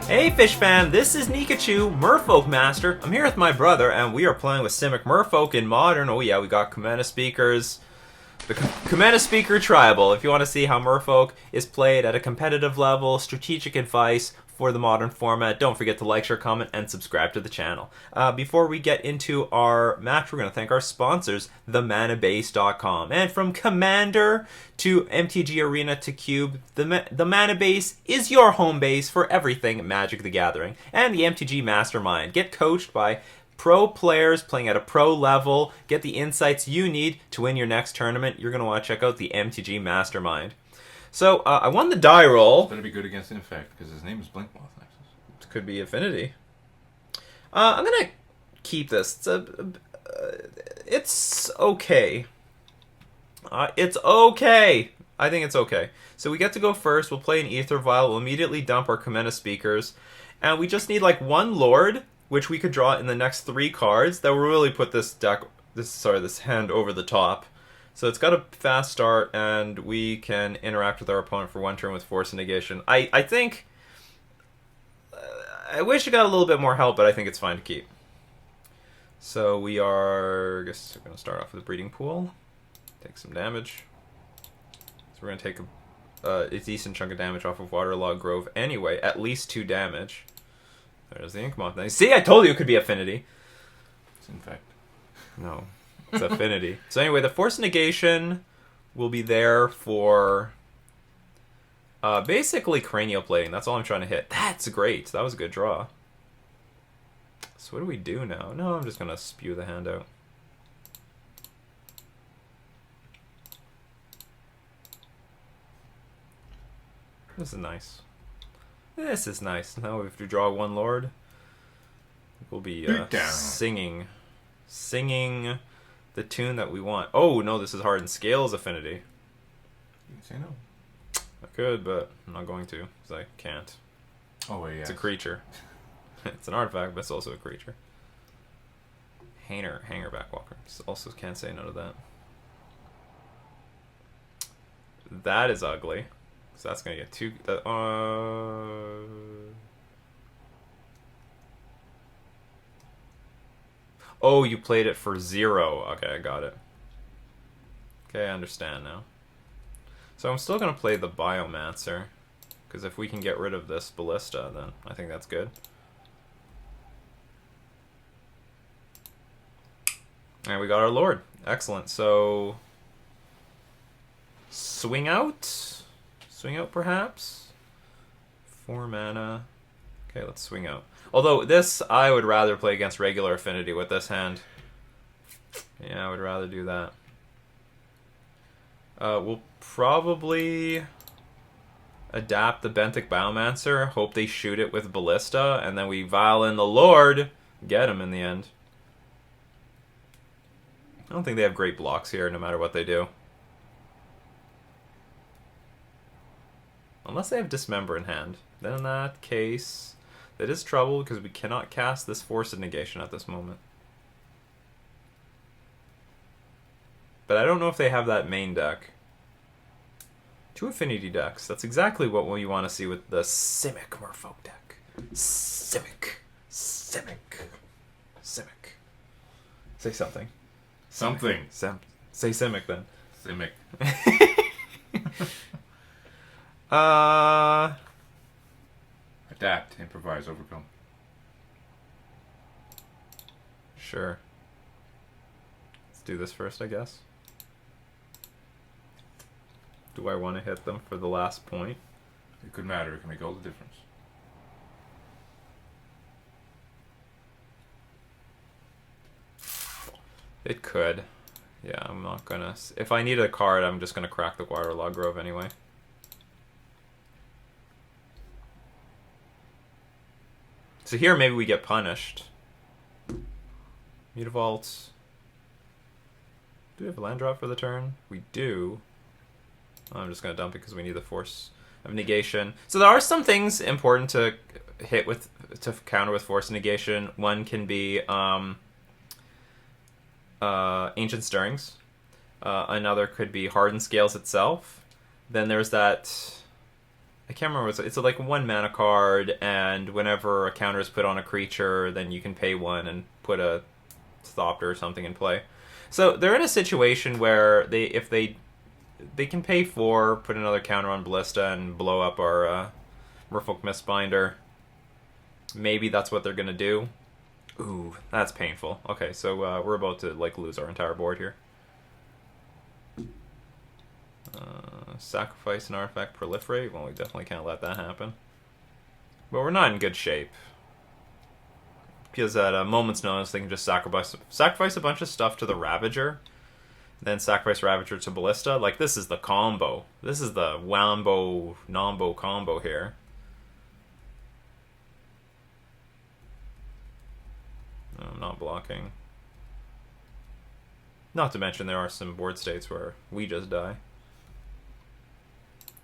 Hey Fish Fam, this is Nikachu, Merfolk Master. I'm here with my brother, and we are playing with Simic Merfolk in Modern. Oh yeah, we got Commander Speakers. The Commander Speaker Tribal. If you want to see how Merfolk is played at a competitive level, strategic advice for the modern format, don't forget to like, share, comment, and subscribe to the channel. Before we get into our match, we're going to thank our sponsors, themanabase.com. And from Commander to MTG Arena to Cube, the Mana Base is your home base for everything Magic the Gathering. And the MTG Mastermind. Get coached by pro players playing at a pro level. Get the insights you need to win your next tournament. You're going to want to check out the MTG Mastermind. So, I won the die roll. It's going to be good against Infect, because his name is Blinkmoth Nexus. It could be Affinity. I'm going to keep this. It's okay. It's okay. I think it's okay. So we get to go first. We'll play an Aether Vial. We'll immediately dump our Commander Speakers. And we just need like one Lord, which we could draw in the next 3 cards. That will really put this hand over the top. So it's got a fast start, and we can interact with our opponent for 1 turn with Force and Negation. I think... I wish it got a little bit more help, but I think it's fine to keep. So we are... I guess we're going to start off with a Breeding Pool. Take some damage. So we're going to take a decent chunk of damage off of Waterlogged Grove anyway. At least 2 damage. There's the Inkmoth. Now, see, I told you it could be Affinity. It's Infect. No. It's Affinity. So anyway, the Force Negation will be there for basically Cranial Plating. That's all I'm trying to hit. That's great. That was a good draw. So what do we do now? No, I'm just going to spew the hand out. This is nice. This is nice. Now we have to draw 1 Lord. We'll be singing the tune that we want. Oh, no, this is Hardened Scale Affinity. You can say no. I could, but I'm not going to, because I can't. Oh, wait, yeah. It's a creature. It's an artifact, but it's also a creature. Hanger Backwalker. Also can't say no to that. That is ugly. So that's going to get 2... Oh, you played it for 0. Okay, I got it. Okay, I understand now. So I'm still going to play the Biomancer, because if we can get rid of this Ballista, then I think that's good. And we got our Lord. Excellent. So, swing out? Swing out, perhaps? 4 mana. Okay, let's swing out. Although, this, I would rather play against regular Affinity with this hand. Yeah, I would rather do that. We'll probably adapt the Benthic Biomancer, hope they shoot it with Ballista, and then we vial in the Lord, get him in the end. I don't think they have great blocks here, no matter what they do. Unless they have Dismember in hand. Then in that case... That is trouble, because we cannot cast this Force of Negation at this moment. But I don't know if they have that main deck. 2 Affinity decks. That's exactly what you want to see with the Simic Merfolk deck. Simic. Say something. Something. Say Simic, then. Simic. Adapt, improvise, overcome. Sure. Let's do this first, I guess. Do I want to hit them for the last point? It could matter. It can make all the difference. It could. Yeah, I'm not gonna... If I need a card, I'm just gonna crack the Waterlogged Grove anyway. So here, maybe we get punished. Mutavault. Do we have a land drop for the turn? We do. I'm just going to dump it because we need the Force of Negation. So there are some things important to hit with, to counter with Force of Negation. One can be Ancient Stirrings. Another could be Hardened Scales itself. Then there's that I can't remember. It's like 1 mana card, and whenever a counter is put on a creature, then you can pay 1 and put a Thopter or something in play. So they're in a situation where if they can pay 4, put another counter on Ballista, and blow up our Merfolk Mistbinder. Maybe that's what they're gonna do. Ooh, that's painful. Okay, so we're about to like lose our entire board here. Sacrifice an artifact, proliferate. Well, we definitely can't let that happen. But we're not in good shape. Because at a moment's notice, they can just sacrifice a bunch of stuff to the Ravager, then sacrifice Ravager to Ballista. Like, this is the combo. This is the Wambo-Nombo combo here. No, I'm not blocking. Not to mention there are some board states where we just die.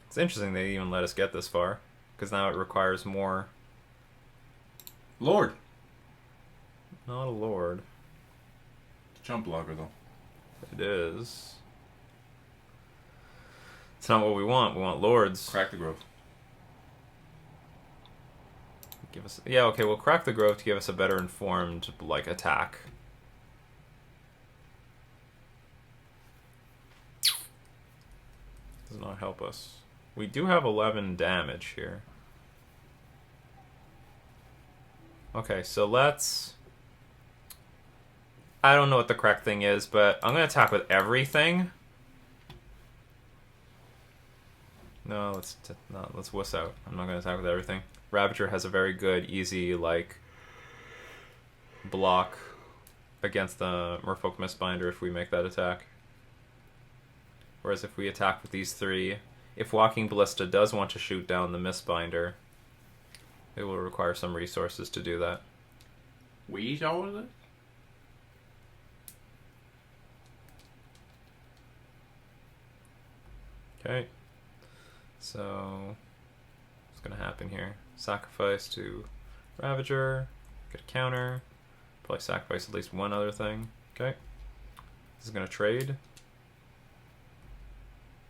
It's interesting they even let us get this far, because now it requires more... Lord! Not a Lord. Jump blocker, though. It is. It's not what we want. We want Lords. Crack the growth. Give us... Yeah, okay, we'll crack the growth to give us a better informed, like, attack. Does not help us. We do have 11 damage here. Okay, so let's... I don't know what the correct thing is, but I'm going to attack with everything. No, let's wuss out. I'm not going to attack with everything. Ravager has a very good, easy, like, block against the Merfolk Mistbinder if we make that attack. Whereas if we attack with these 3, if Walking Ballista does want to shoot down the Mistbinder, it will require some resources to do that. We all of it? Okay. So, what's going to happen here? Sacrifice to Ravager, get a counter, probably sacrifice at least one other thing. Okay. This is going to trade.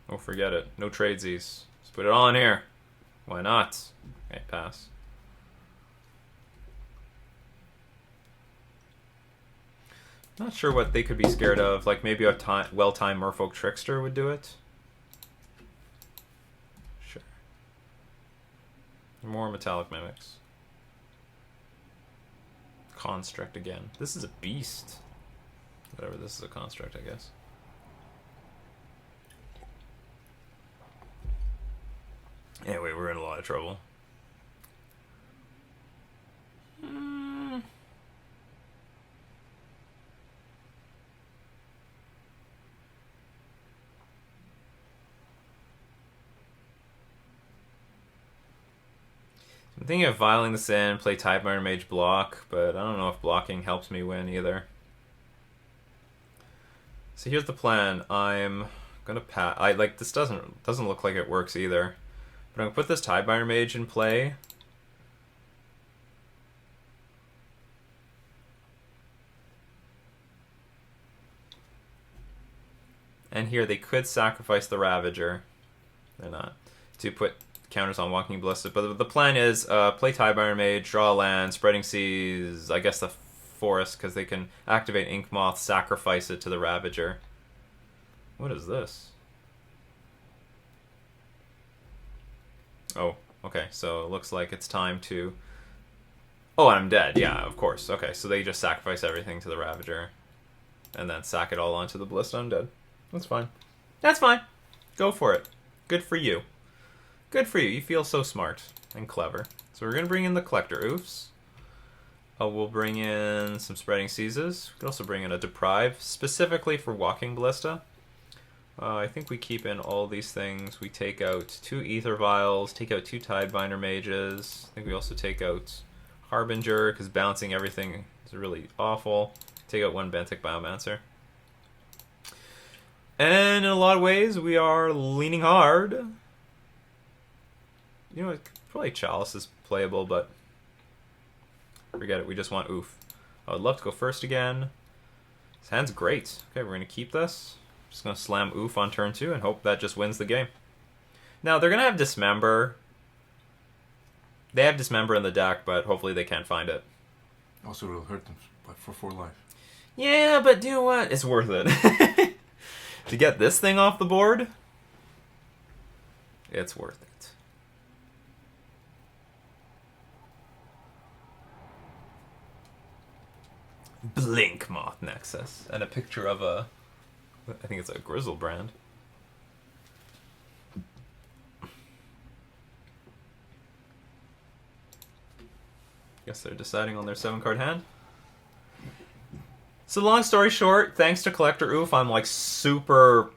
Oh, forget it. No tradesies. Let's put it all in here. Why not? Okay, pass. Not sure what they could be scared of. Like maybe a well-timed Merfolk Trickster would do it. Sure. More Metallic Mimics. Construct again. This is a beast. Whatever, this is a construct, I guess. Anyway, we're in a lot of trouble. I'm thinking of vialing this in, play Tidebinder Mage block, but I don't know if blocking helps me win either. So here's the plan. I'm gonna pass. This doesn't look like it works either. But I'm gonna put this Tidebinder Mage in play. And here they could sacrifice the Ravager. They're not. To put counters on Walking Ballista. But the plan is play Tidebinder Mage, draw a land, Spreading Seas, I guess the Forest, because they can activate Ink Moth, sacrifice it to the Ravager. What is this? Oh, okay, so it looks like it's time to... Oh, I'm dead, yeah, of course. Okay, so they just sacrifice everything to the Ravager. And then sack it all onto the Ballista. I'm dead. That's fine. That's fine. Go for it. Good for you. Good for you. You feel so smart and clever. So we're going to bring in the Collector Oofs. We'll bring in some Spreading Seizes. We could also bring in a Deprive, specifically for Walking Ballista. I think we keep in all these things. We take out 2 Ether Vials, take out 2 Tidebinder Mages. I think we also take out Harbinger, because bouncing everything is really awful. Take out 1 Benthic Biomancer. And in a lot of ways, we are leaning hard. You know, probably Chalice is playable, but forget it. We just want Oof. I would love to go first again. This hand's great. Okay, we're going to keep this. Just going to slam Oof on turn 2 and hope that just wins the game. Now, they're going to have Dismember, They have Dismember in the deck, but hopefully they can't find it. Also, it'll hurt them for 4 life. Yeah, but you know what? It's worth it. To get this thing off the board, it's worth it. Blink Moth Nexus. And a picture of a... I think it's a Grizzlebrand. Guess they're deciding on their 7-card hand. So long story short, thanks to Collector Oof, I'm like super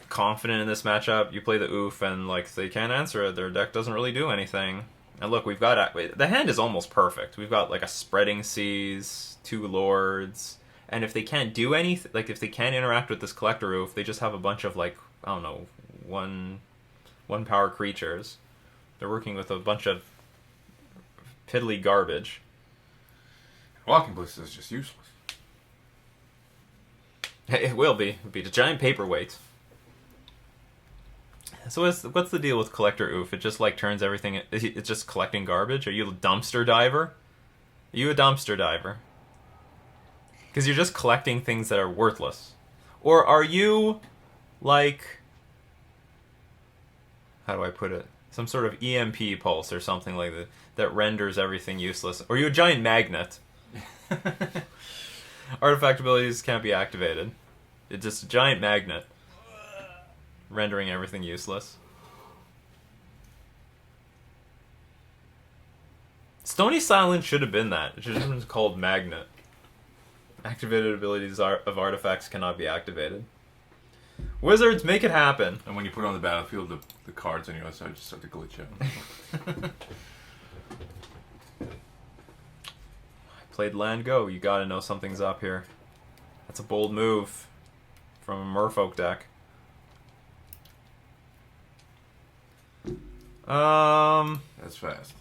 confident in this matchup. You play the Oof and like they can't answer it. Their deck doesn't really do anything. And look, we've got... the hand is almost perfect. We've got like a Spreading Seas, 2 Lords... And if they can't do anything, like if they can't interact with this Collector Oof, they just have a bunch of like, I don't know, one power creatures. They're working with a bunch of piddly garbage. Walking Bliss is just useless. It will be. It'll be a giant paperweight. So what's the deal with Collector Oof? It just like turns everything... It's just collecting garbage? Are you a dumpster diver? Are you a dumpster diver? Because you're just collecting things that are worthless. Or are you, like... How do I put it? Some sort of EMP pulse or something like that that renders everything useless. Or are you a giant magnet? Artifact abilities can't be activated. It's just a giant magnet. Rendering everything useless. Stony Silence should have been that. It should have been called Magnet. Activated abilities of artifacts cannot be activated. Wizards, make it happen. And when you put it on the battlefield, the cards on your other side just start to glitch out. Played land go. You gotta know something's up here. That's a bold move from a Merfolk deck. That's fast.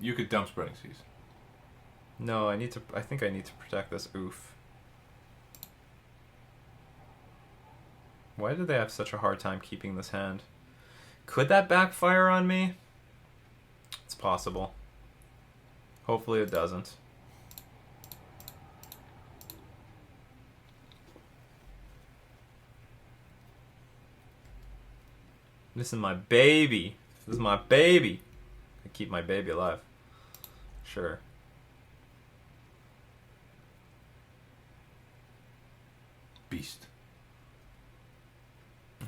You could dump Spreading Seas. No, I think I need to protect this Oof. Why do they have such a hard time keeping this hand? Could that backfire on me? It's possible. Hopefully it doesn't. This is my baby. This is my baby. I keep my baby alive. Sure. Beast.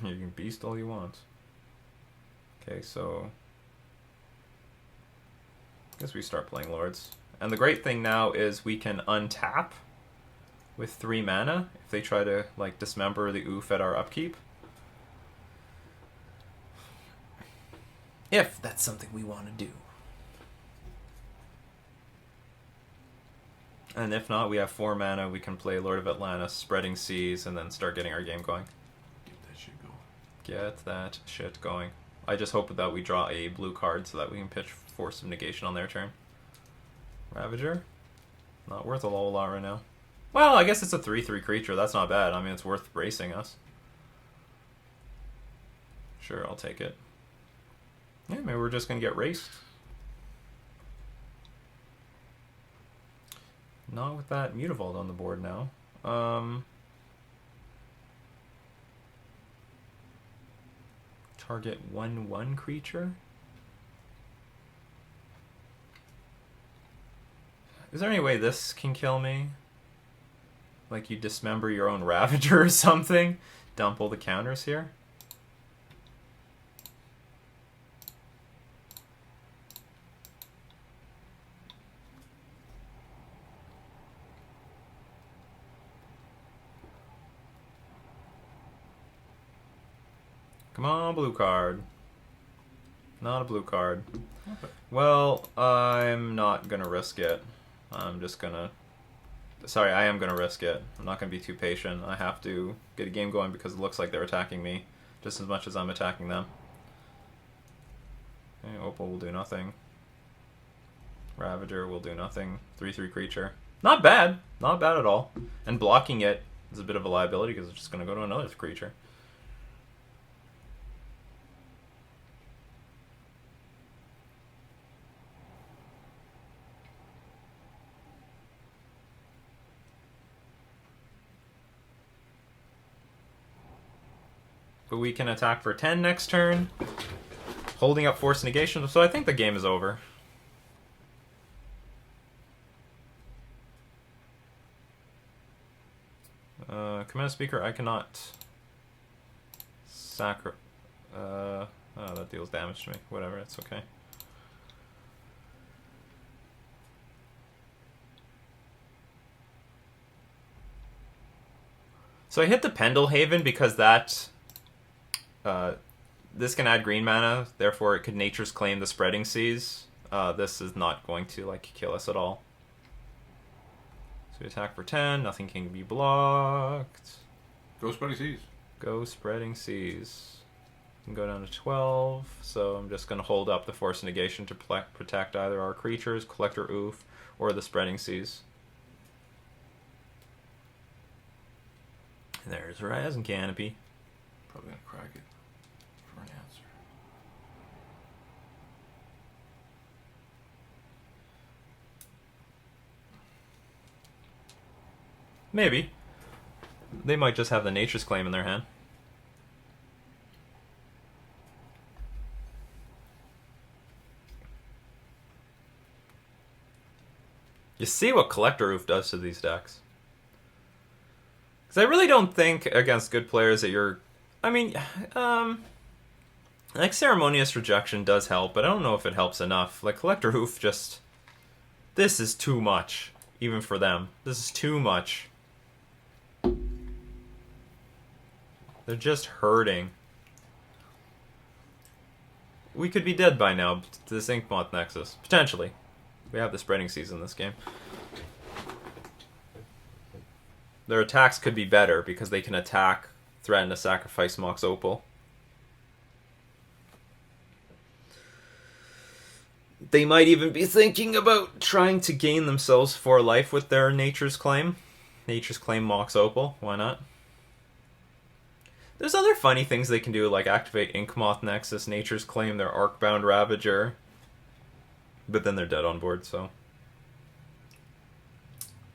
You can beast all you want. Okay, so... I guess we start playing Lords. And the great thing now is we can untap with 3 mana if they try to, like, dismember the Oof at our upkeep. If that's something we want to do. And if not, we have 4 mana, we can play Lord of Atlantis, Spreading Seas, and then start getting our game going. Get that shit going. Get that shit going. I just hope that we draw a blue card so that we can pitch Force of Negation on their turn. Ravager? Not worth a whole lot right now. Well, I guess it's a 3/3 creature. That's not bad. I mean, it's worth bracing us. Sure, I'll take it. Yeah, maybe we're just going to get raced. Not with that Mutavault on the board now. Target 1/1 creature? Is there any way this can kill me? Like you dismember your own Ravager or something? Dump all the counters here? Come on, blue card. Not a blue card. Okay. Well, I'm not gonna risk it. I'm just gonna... Sorry, I am gonna risk it. I'm not gonna be too patient. I have to get a game going because it looks like they're attacking me just as much as I'm attacking them. Okay, Opal will do nothing. Ravager will do nothing. 3/3 creature. Not bad. Not bad at all. And blocking it is a bit of a liability because it's just gonna go to another creature. but we can attack for 10 next turn, holding up Force Negation, so I think the game is over. Command Speaker, I cannot oh, that deals damage to me. Whatever, it's okay. So I hit the Pendelhaven because that this can add green mana, therefore it could Nature's Claim the Spreading Seas. This is not going to like kill us at all. So we attack for 10, nothing can be blocked. Go Spreading Seas. Go Spreading Seas. Can go down to 12, so I'm just going to hold up the Force Negation to protect either our creatures, Collector Oof, or the Spreading Seas. And there's Raz and Canopy. Probably gonna crack it for an answer. Maybe. They might just have the Nature's Claim in their hand. You see what Collector Oof does to these decks. Because I really don't think against good players that you're... I mean, like Ceremonious Rejection does help, but I don't know if it helps enough. Like Collector Oof just... This is too much, even for them. This is too much. They're just hurting. We could be dead by now to this Inkmoth Nexus. Potentially. We have the Spreading Seas in this game. Their attacks could be better because they can attack, threaten to sacrifice Mox Opal. They might even be thinking about trying to gain themselves 4 life with their Nature's Claim. Nature's Claim Mox Opal, why not? There's other funny things they can do, like activate Inkmoth Nexus, Nature's Claim, their Arcbound Ravager. But then they're dead on board, so...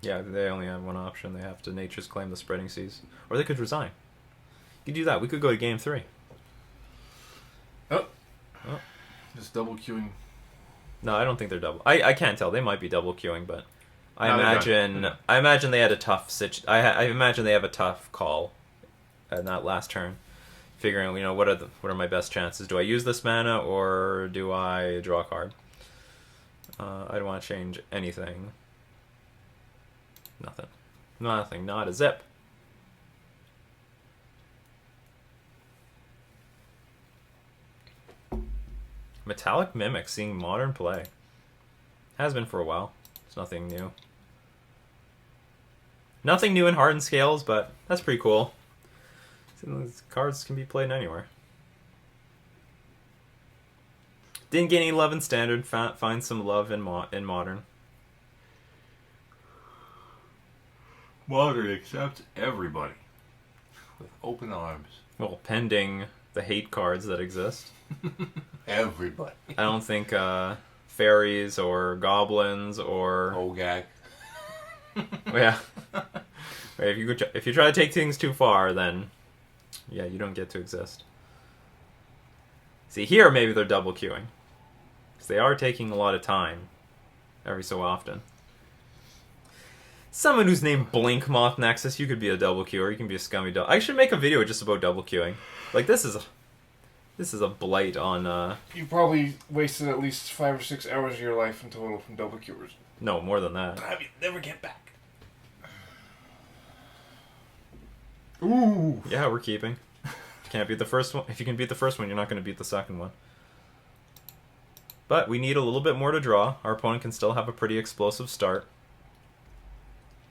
Yeah, they only have one option. They have to Nature's Claim the Spreading Seas. Or they could resign. You could do that. We could go to game 3. Oh. Just double queuing. No, I don't think they're double. I can't tell. They might be double queuing, but I No, imagine they had a tough I imagine they have a tough call in that last turn, figuring, you know, what are my best chances? Do I use this mana or do I draw a card? I don't want to change anything. Nothing. Nothing. Not a zip. Metallic Mimic seeing modern play. Has been for a while. It's nothing new. Nothing new in Hardened Scales, but that's pretty cool. These cards can be played anywhere. Didn't get any love in Standard. Find some love in Modern. Modern accepts everybody with open arms. Well, pending the hate cards that exist. Everybody. I don't think fairies or goblins or... Ogak. Yeah. Right, if you try to take things too far, then yeah, you don't get to exist. See, here maybe they're double queuing. Because they are taking a lot of time every so often. Someone who's named Blinkmoth Nexus, you could be a double queuer, you can be a scummy double... I should make a video just about double queuing. Like, this is a blight on... You probably wasted at least 5 or 6 hours of your life in total from double queuers. No, more than that. I mean, never get back. Ooh. Yeah, we're keeping. Can't beat the first one. If you can beat the first one, you're not going to beat the second one. But we need a little bit more to draw. Our opponent can still have a pretty explosive start.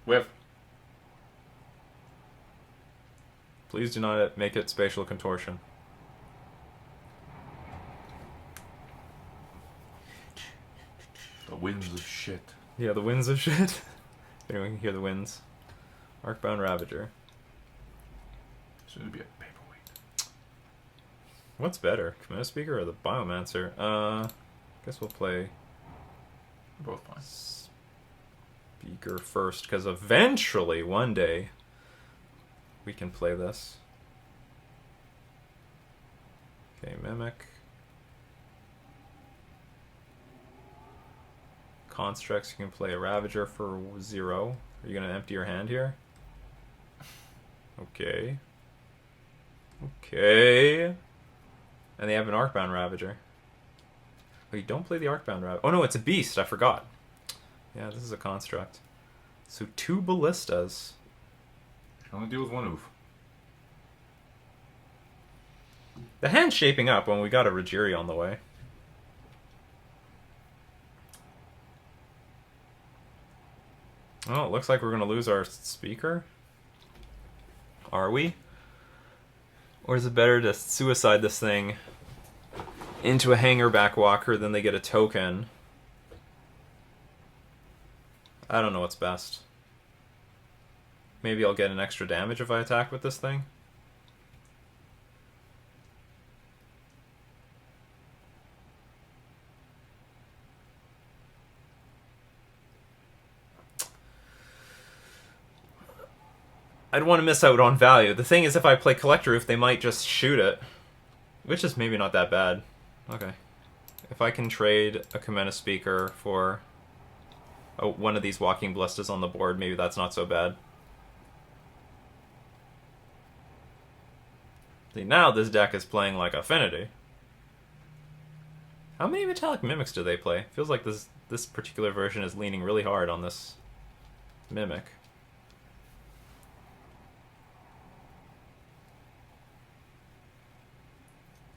Whiff. Please do not make it Spatial Contortion. The winds of shit. Yeah, the winds of shit. Anyone can hear the winds. Arcbound Ravager. Soon to be a paperweight. What's better, Command Speaker or the Biomancer? Guess we'll play Both fine. Speaker first, because eventually, one day, we can play this. Okay, Mimic. Constructs, you can play a Ravager for 0. Are you going to empty your hand here? Okay. Okay. And they have an Arcbound Ravager. Oh, you don't play the Arcbound Ravager. Oh no, it's a beast. I forgot. Yeah, this is a construct. So 2 ballistas. I'm gonna deal with 1 oof. The hand's shaping up when we got a Rajiri on the way. Oh, it looks like we're going to lose our speaker. Are we? Or is it better to suicide this thing into a hanger back walker than they get a token? I don't know what's best. Maybe I'll get an extra damage if I attack with this thing. I'd want to miss out on value. The thing is, if I play Collector Roof, they might just shoot it. Which is maybe not that bad. Okay. If I can trade a Kamena Speaker for one of these Walking Ballistas on the board, maybe that's not so bad. See, now this deck is playing like Affinity. How many Metallic Mimics do they play? Feels like this particular version is leaning really hard on this Mimic.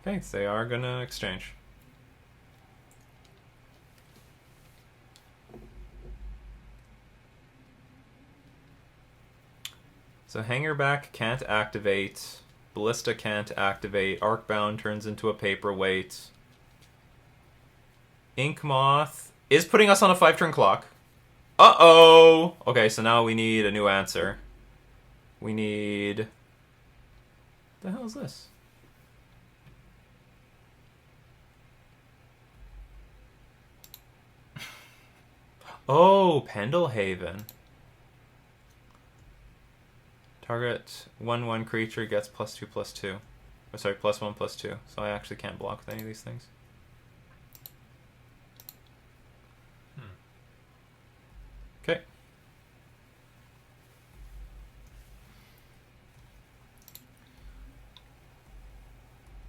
Okay, so they are gonna exchange. So Hangerback can't activate, Ballista can't activate, Arcbound turns into a Paperweight. Inkmoth is putting us on a 5-turn clock. Uh-oh! Okay, so now we need a new answer. We need... What the hell is this? Oh, Pendelhaven. Target 1/1 creature gets +2/+2. Oh, sorry, +1/+2. So I actually can't block with any of these things. Okay.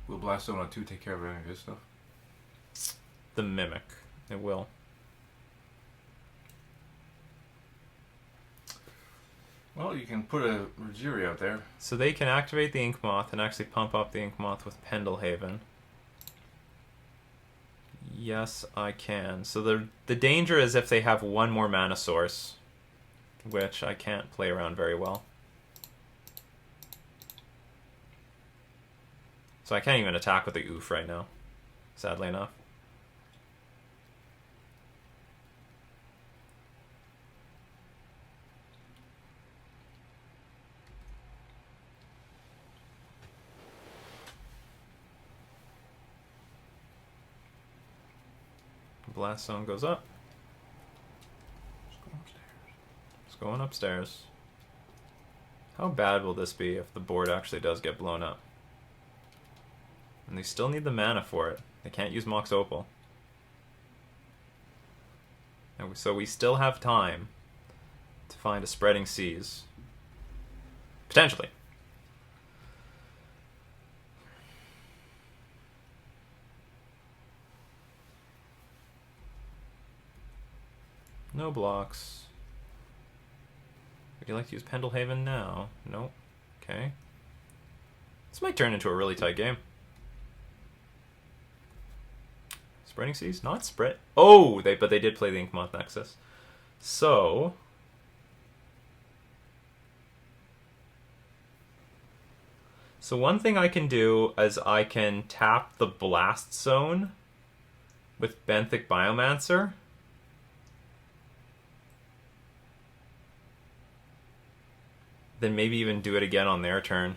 Will Blaststone on 2 take care of any of his stuff? The Mimic. It will. Well, you can put a Rajiri out there. So they can activate the Inkmoth and actually pump up the Inkmoth with Pendelhaven. Yes, I can. So the danger is if they have one more mana source, which I can't play around very well. So I can't even attack with the Oof right now, sadly enough. Blast Zone goes up. It's going upstairs. How bad will this be if the board actually does get blown up? And they still need the mana for it. They can't use Mox Opal. And so we still have time to find a Spreading Seas. Potentially. No blocks. Would you like to use Pendelhaven now? Nope. Okay. This might turn into a really tight game. Spreading Seas? Not spread. Oh, but they did play the Inkmoth Nexus. So one thing I can do is I can tap the Blast Zone with Benthic Biomancer. Then maybe even do it again on their turn.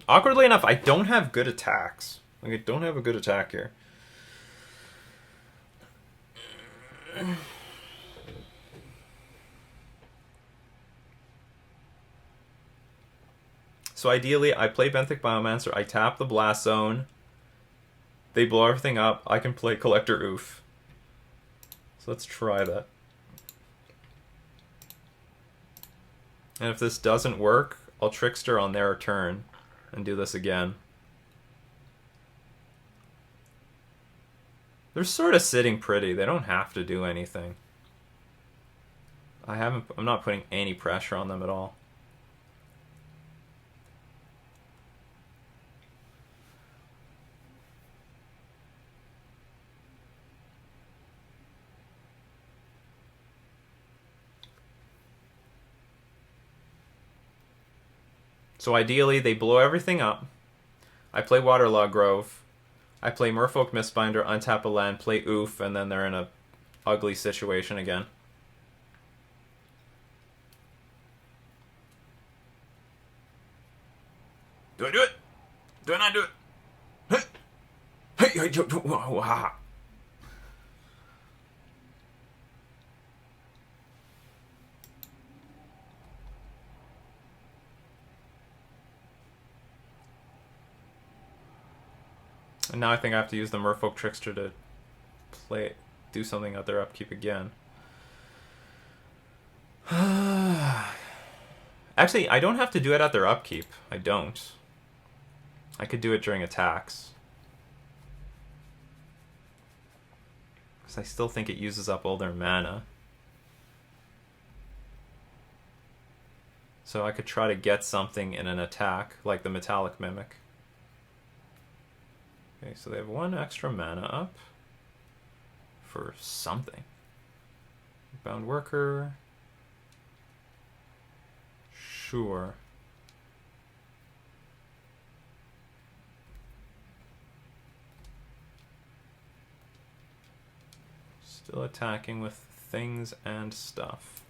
Awkwardly enough, I don't have good attacks. Like, I don't have a good attack here. So ideally, I play Benthic Biomancer, I tap the Blast Zone, they blow everything up, I can play Collector Oof. So let's try that. And if this doesn't work, I'll Trickster on their turn and do this again. They're sort of sitting pretty. They don't have to do anything. I'm not putting any pressure on them at all. So ideally, they blow everything up. I play Waterlog Grove. I play Merfolk Mistbinder, untap a land, play Oof, and then they're in a ugly situation again. Do I do it? Do I not do it? Hey! And now I think I have to use the Merfolk Trickster to do something at their upkeep again. Actually, I don't have to do it at their upkeep. I don't. I could do it during attacks. Because I still think it uses up all their mana. So I could try to get something in an attack, like the Metallic Mimic. Okay, so they have 1 extra mana up for something. Bound Worker. Sure. Still attacking with things and stuff.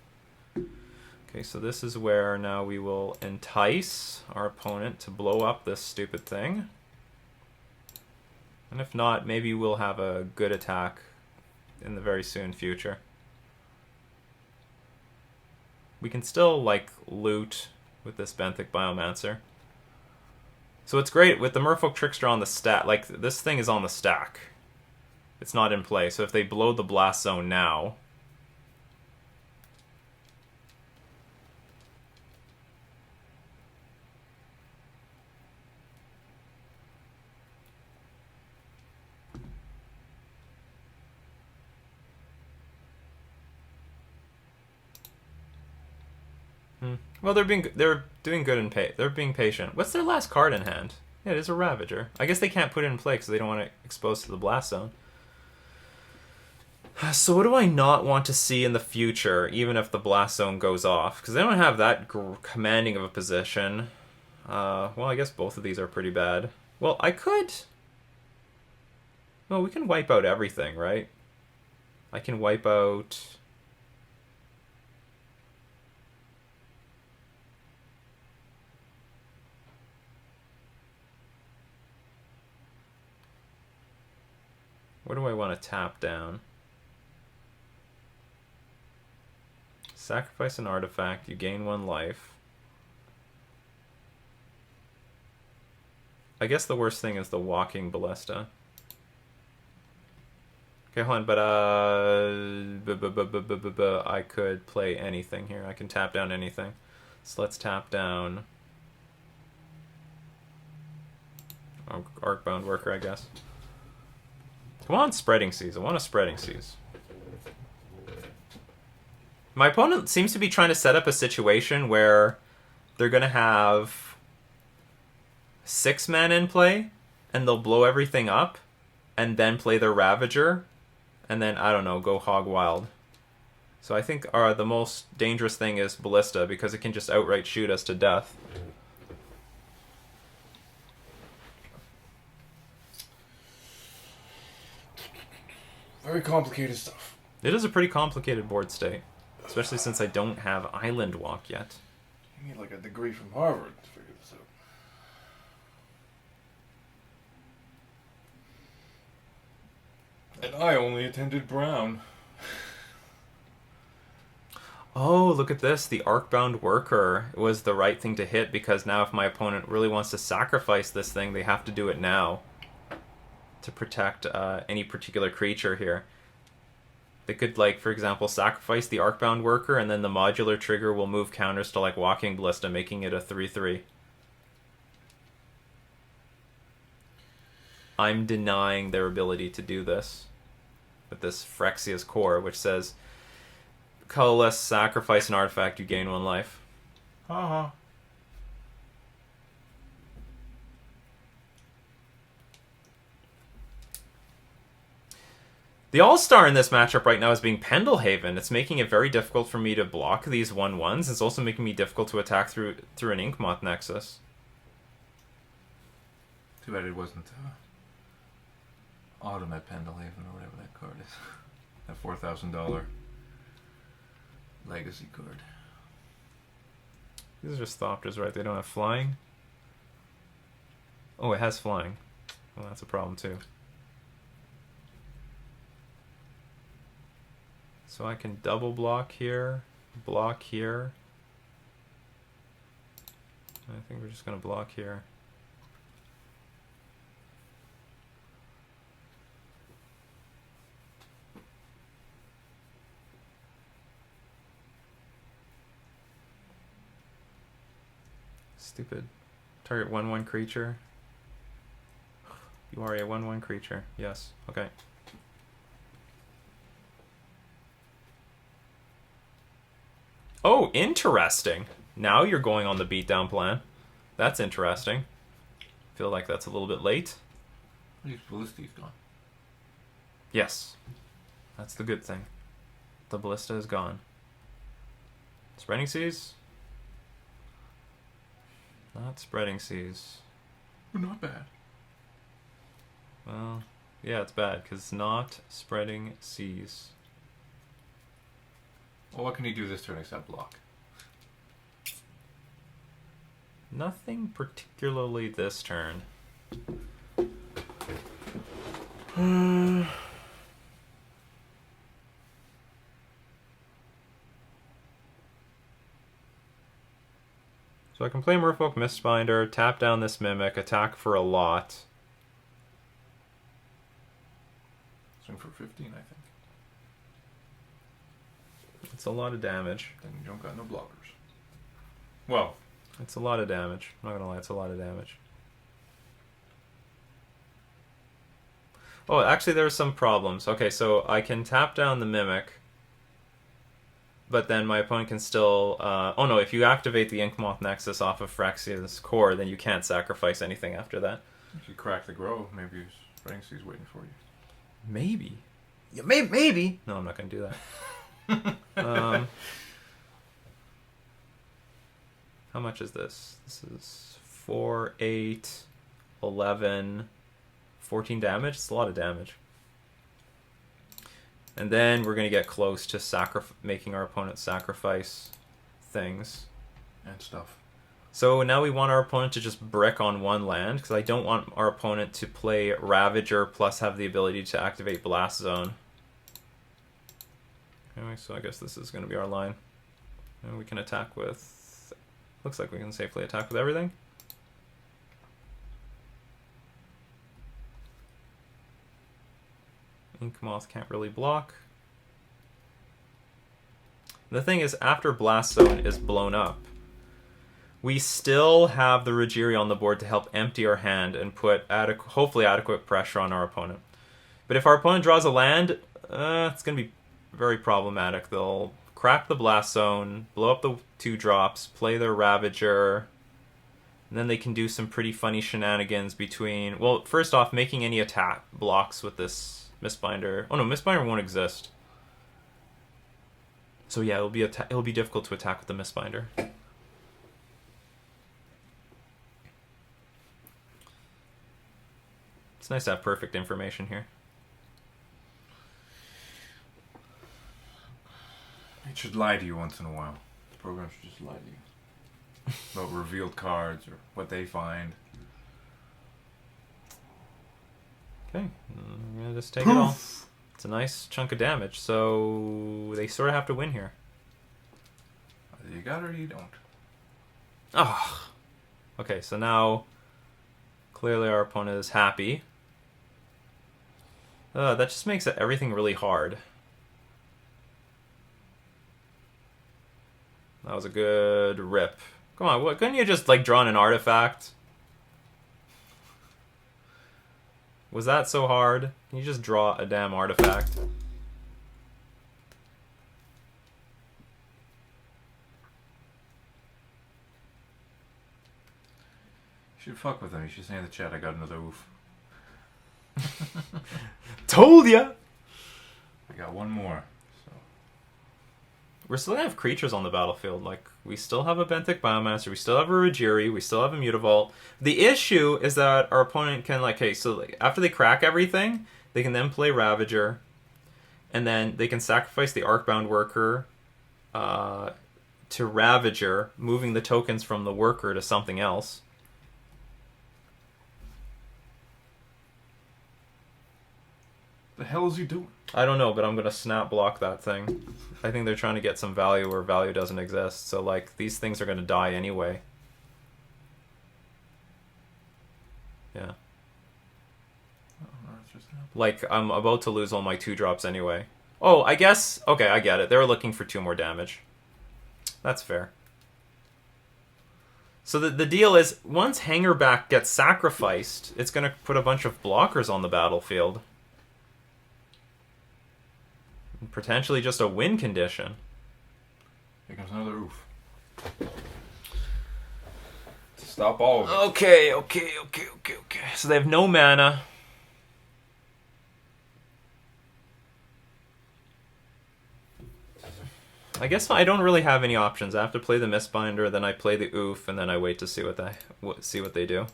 Okay, so this is where now we will entice our opponent to blow up this stupid thing. And if not, maybe we'll have a good attack in the very soon future. We can still, like, loot with this Benthic Biomancer. So it's great with the Merfolk Trickster on the stack. Like, this thing is on the stack. It's not in play. So if they blow the Blast Zone now... Well, they're doing good and they're being patient. What's their last card in hand? Yeah, it is a Ravager. I guess they can't put it in play because they don't want it exposed to the Blast Zone. So what do I not want to see in the future, even if the Blast Zone goes off? Because they don't have that commanding of a position. Well, I guess both of these are pretty bad. Well, I could... Well, we can wipe out everything, right? I can wipe out... What do I want to tap down? Sacrifice an artifact, you gain 1 life. I guess the worst thing is the Walking Ballista. Okay, hold on, but I could play anything here. I can tap down anything. So let's tap down Arcbound Worker, I guess. Come on, Spreading Seas. I want a Spreading Seas. My opponent seems to be trying to set up a situation where they're going to have 6 mana in play, and they'll blow everything up, and then play their Ravager, and then, I don't know, go hog wild. So I think the most dangerous thing is Ballista, because it can just outright shoot us to death. Very complicated stuff. It is a pretty complicated board state, especially since I don't have Island Walk yet. You need like a degree from Harvard to figure this out. And I only attended Brown. Oh, look at this. The Arcbound Worker was the right thing to hit because now if my opponent really wants to sacrifice this thing, they have to do it now to protect any particular creature here. They could, like, for example, sacrifice the Arcbound Worker and then the modular trigger will move counters to, like, Walking Ballista, making it a 3/3. I'm denying their ability to do this with this Phyrexia's Core, which says, colorless, sacrifice an artifact, you gain 1 life. Haha. The All-Star in this matchup right now is being Pendelhaven. It's making it very difficult for me to block these 1/1s. It's also making me difficult to attack through an Inkmoth Nexus. Too bad it wasn't Autumn at Pendelhaven or whatever that card is. That $4,000 legacy card. These are just Thopters, right? They don't have flying? Oh, it has flying. Well, that's a problem too. So I can double block here, block here. I think we're just going to block here. Stupid. Target 1/1 creature. You are a 1/1 creature. Yes. Okay. Oh, interesting. Now you're going on the beatdown plan. That's interesting. Feel like that's a little bit late. At least Ballisti's gone. Yes. That's the good thing. The Ballista is gone. Spreading Seas? Not Spreading Seas. Not bad. Well, yeah, it's bad because it's not Spreading Seas. Well, what can he do this turn except block? Nothing particularly this turn. So I can play Merfolk Mistbinder, tap down this Mimic, attack for a lot. Swing for 15, I think. It's a lot of damage. Then you don't got no blockers. Well, It's a lot of damage. I'm not gonna lie, it's a lot of damage. Oh, actually there are some problems. Okay, so I can tap down the Mimic, but then my opponent can still... oh no, if you activate the Inkmoth Nexus off of Phyrexia's Core, then you can't sacrifice anything after that. if you crack the Grove, maybe Spreading Sea's waiting for you. Maybe. Yeah, maybe. No, I'm not gonna do that. How much is this? This is 4, 8, 11, 14 damage. It's a lot of damage. And then we're going to get close to making our opponent sacrifice things. And stuff. So now we want our opponent to just brick on 1 land, because I don't want our opponent to play Ravager plus have the ability to activate Blast Zone. Anyway, so I guess this is going to be our line. And we can attack with... Looks like we can safely attack with everything. Inkmoth can't really block. The thing is, after Blast Zone is blown up, we still have the Rajiri on the board to help empty our hand and put hopefully adequate pressure on our opponent. But if our opponent draws a land, it's going to be very problematic. They'll crack the Blast Zone, blow up the 2 drops, play their Ravager, and then they can do some pretty funny shenanigans between... Well, first off, making any attack blocks with this Mistbinder. Oh no, Mistbinder won't exist. So yeah, it'll be difficult to attack with the Mistbinder. It's nice to have perfect information here. It should lie to you once in a while. The program should just lie to you. About revealed cards or what they find. Okay, I'm gonna just take it all. It's a nice chunk of damage, so they sort of have to win here. Either you got it or you don't. Oh. Okay, so now clearly our opponent is happy. That just makes everything really hard. That was a good rip. Come on, what, couldn't you just like drawn an artifact? Was that so hard? Can you just draw a damn artifact? You should fuck with them. You should say in the chat, I got another oof. Told ya! I got one more. So. We're still gonna have creatures on the battlefield. Like, we still have a Benthic Biomancer, we still have a Rajiri, we still have a Mutavault. The issue is that our opponent can, like, hey, so like, after they crack everything, they can then play Ravager, and then they can sacrifice the Arcbound Worker to Ravager, moving the tokens from the Worker to something else. The hell is he doing? I don't know, but I'm gonna snap block that thing. I think they're trying to get some value where value doesn't exist. So, like, these things are gonna die anyway. Yeah. Like, I'm about to lose all my 2-drops anyway. Oh, I guess... Okay, I get it. They were looking for 2 more damage. That's fair. So the deal is, once Hangerback gets sacrificed, it's gonna put a bunch of blockers on the battlefield. Potentially just a win condition. Here comes another oof. Stop all of it. Okay. So they have no mana. I guess I don't really have any options. I have to play the Mistbinder, then I play the oof, and then I wait to see what they do.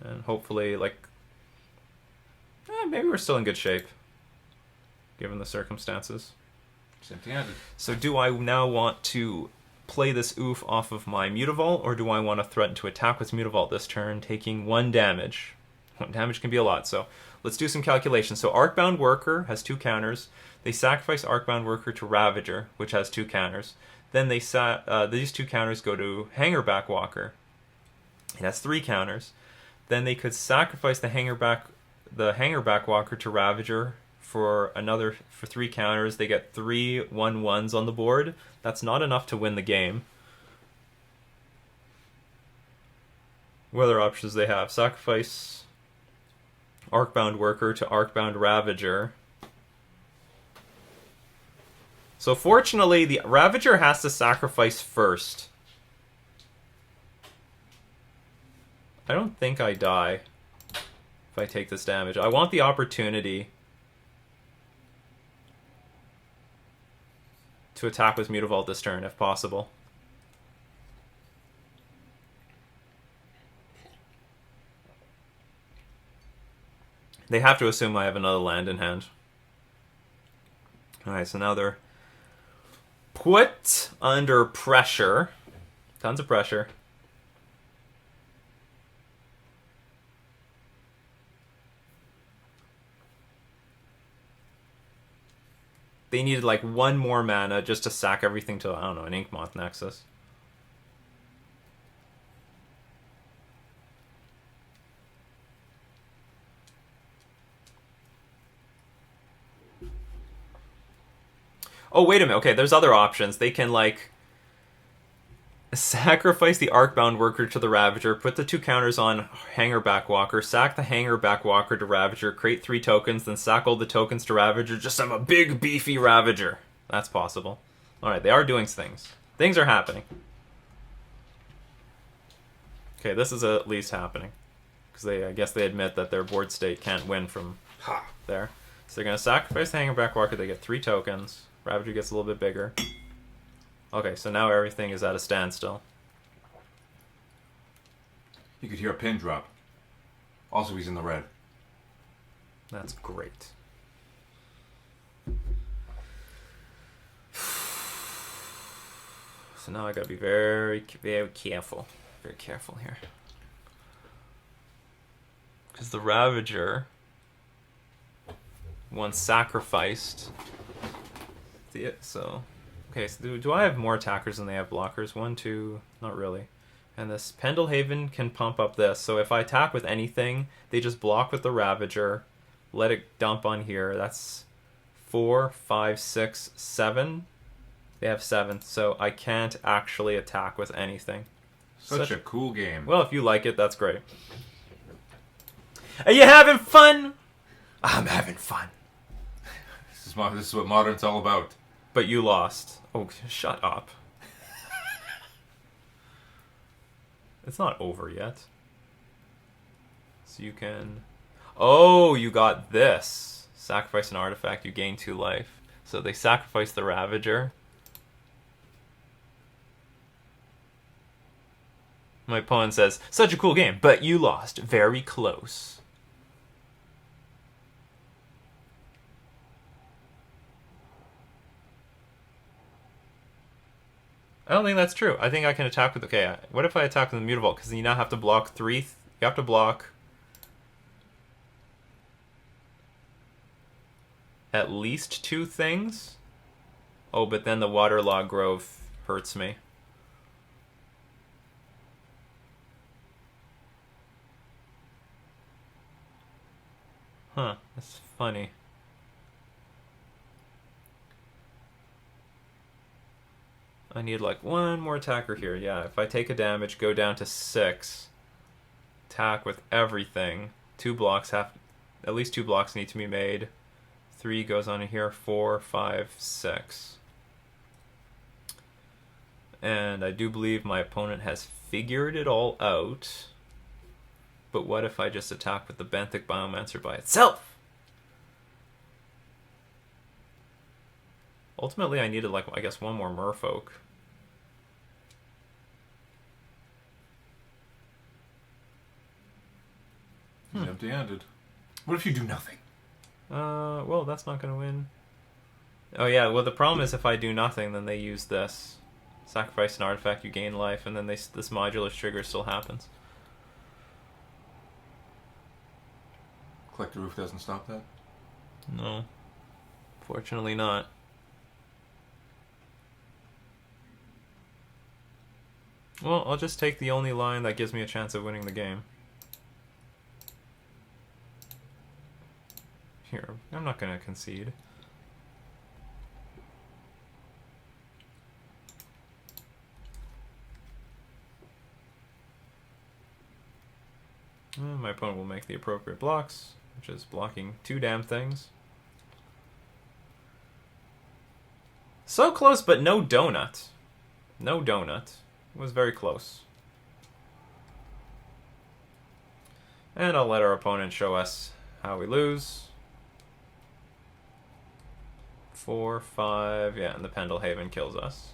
And hopefully, like, maybe we're still in good shape, given the circumstances. Empty-handed. So do I now want to play this oof off of my Mutavault, or do I want to threaten to attack with Mutavault this turn, taking 1 damage? 1 damage can be a lot, so let's do some calculations. So Arcbound Worker has 2 counters. They sacrifice Arcbound Worker to Ravager, which has 2 counters. Then they these 2 counters go to Hangerback Walker. It has 3 counters. Then they could sacrifice the Hangerback Walker to Ravager for 3 counters. They get 3 1/1s on the board. That's not enough to win the game. What other options they have? Sacrifice Arcbound Worker to Arcbound Ravager. So fortunately, the Ravager has to sacrifice first. I don't think I die if I take this damage. I want the opportunity to attack with Mutavault this turn, if possible. They have to assume I have another land in hand. Alright, so now they're put under pressure. Tons of pressure. They needed like 1 more mana just to sack everything to, I don't know, an Inkmoth Nexus. Oh, wait a minute. Okay, there's other options. They can, like, sacrifice the Arcbound Worker to the Ravager, put the 2 counters on Hangerback Walker, sack the Hangerback Walker to Ravager, create 3 tokens, then sack all the tokens to Ravager, just have a big, beefy Ravager. That's possible. Alright, they are doing things. Things are happening. Okay, this is at least happening. Because I guess they admit that their board state can't win from there. So they're going to sacrifice the Hangerback Walker, they get 3 tokens. Ravager gets a little bit bigger. Okay, so now everything is at a standstill. You could hear a pin drop. Also, he's in the red. That's great. So now I gotta be very, very careful. Very careful here. Because the Ravager one sacrificed. So, okay, so do I have more attackers than they have blockers? 1, 2, not really. And this Pendelhaven can pump up this. So if I attack with anything, they just block with the Ravager, let it dump on here. That's 4, 5, 6, 7. They have 7, so I can't actually attack with anything. Such a cool game. Well, if you like it, that's great. Are you having fun? I'm having fun. This is what Modern's all about. But you lost. Oh, shut up. It's not over yet. So you can... Oh, you got this. Sacrifice an artifact, you gain 2 life. So they sacrifice the Ravager. My opponent says, such a cool game, but you lost. Very close. I don't think that's true. I think I can attack with... Okay, what if I attack with the Mutavault? Because you now have to block 3... You have to block... at least 2 things? Oh, but then the Waterlog Grove hurts me. Huh, that's funny. I need like 1 more attacker here. Yeah, if I take a damage, go down to 6. Attack with everything. 2 blocks have... At least 2 blocks need to be made. 3 goes on in here. 4, 5, 6. And I do believe my opponent has figured it all out. But what if I just attack with the Benthic Biomancer by itself? Ultimately, I needed, like, I guess 1 more Merfolk. He's empty-handed. What if you do nothing? Well, that's not going to win. Oh, yeah, well, the problem is if I do nothing, then they use this. Sacrifice an artifact, you gain life, and then this modular trigger still happens. Collector Roof doesn't stop that? No. Fortunately not. Well, I'll just take the only line that gives me a chance of winning the game. Here, I'm not going to concede. And my opponent will make the appropriate blocks, which is blocking 2 damn things. So close, but no donut. No donut. It was very close. And I'll let our opponent show us how we lose. 4, 5, yeah, and the Pendelhaven kills us.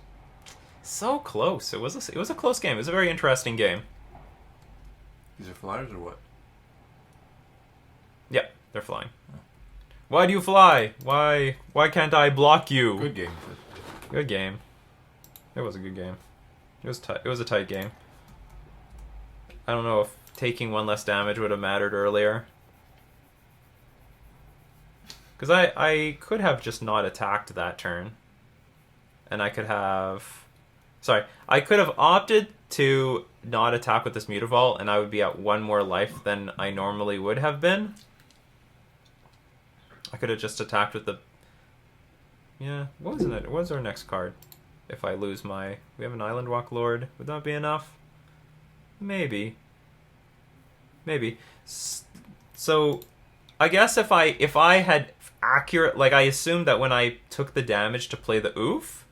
So close. It was a close game. It was a very interesting game. These are flyers or what? Yep, they're flying. Oh. Why do you fly? Why can't I block you? Good game. Good game. It was a good game. It was a tight game. I don't know if taking 1 less damage would have mattered earlier. Because I could have just not attacked that turn. And I could have... Sorry. I could have opted to not attack with this Mutavault, and I would be at 1 more life than I normally would have been. I could have just attacked with the... Yeah, what was our next card? If I lose my... We have an Island Walk Lord. Would that be enough? Maybe. Maybe. So, I guess if I had accurate... Like, I assumed that when I took the damage to play the Oof,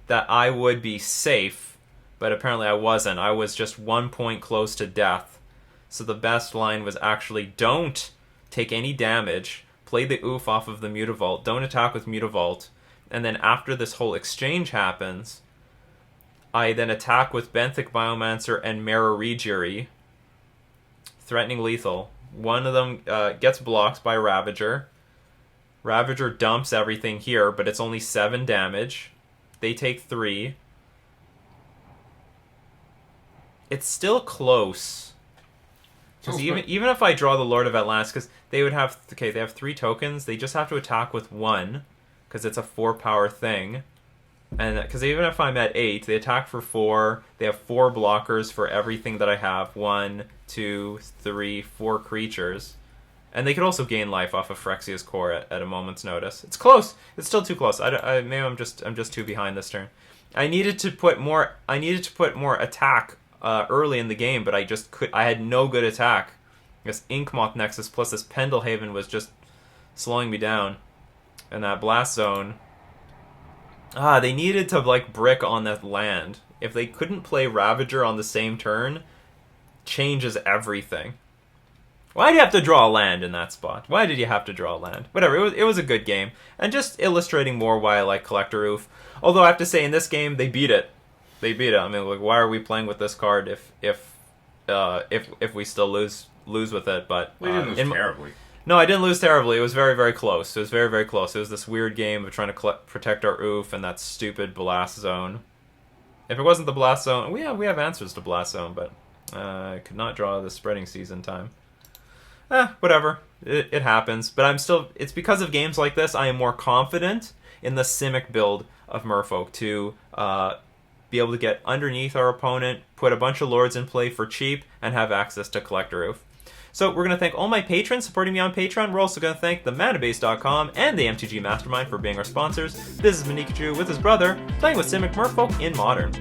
that I would be safe, but apparently I wasn't. I was just 1 point close to death. So the best line was actually don't take any damage, play the Oof off of the Mutavault, don't attack with Mutavault, and then after this whole exchange happens, I then attack with Benthic Biomancer and Mararigiri, threatening lethal. One of them gets blocked by Ravager. Ravager dumps everything here, but it's only 7 damage. They take 3. It's still close. Because even if I draw the Lord of Atlantis, because they would have... Okay, they have 3 tokens. They just have to attack with 1, because it's a 4-power thing. And because even if I'm at 8, they attack for 4. They have 4 blockers for everything that I have. 1, 2, 3, 4 creatures. And they could also gain life off of Phyrexia's Core at a moment's notice. It's close. It's still too close. Maybe I'm just too behind this turn. I needed to put more attack early in the game, but I had no good attack. This Inkmoth Nexus plus this Pendelhaven was just slowing me down. And that Blast Zone. They needed to like brick on that land. If they couldn't play Ravager on the same turn, changes everything. Why do you have to draw a land in that spot? Why did you have to draw a land? Whatever, it was a good game. And just illustrating more why I like Collector Roof. Although I have to say, in this game, they beat it. They beat it. I mean, like, why are we playing with this card if we still lose with it? But we didn't lose terribly. No, I didn't lose terribly. It was very, very close. It was very, very close. It was this weird game of trying to protect our Oof and that stupid Blast Zone. If it wasn't the Blast Zone... We have answers to Blast Zone, but I could not draw the Spreading Season time. Whatever. It happens. But I'm still... It's because of games like this, I am more confident in the Simic build of Merfolk to be able to get underneath our opponent, put a bunch of Lords in play for cheap, and have access to Collector Roof. So we're going to thank all my patrons supporting me on Patreon. We're also going to thank the Manabase.com and the MTG Mastermind for being our sponsors. This is Nikachu with his brother, playing with Simic Merfolk in Modern.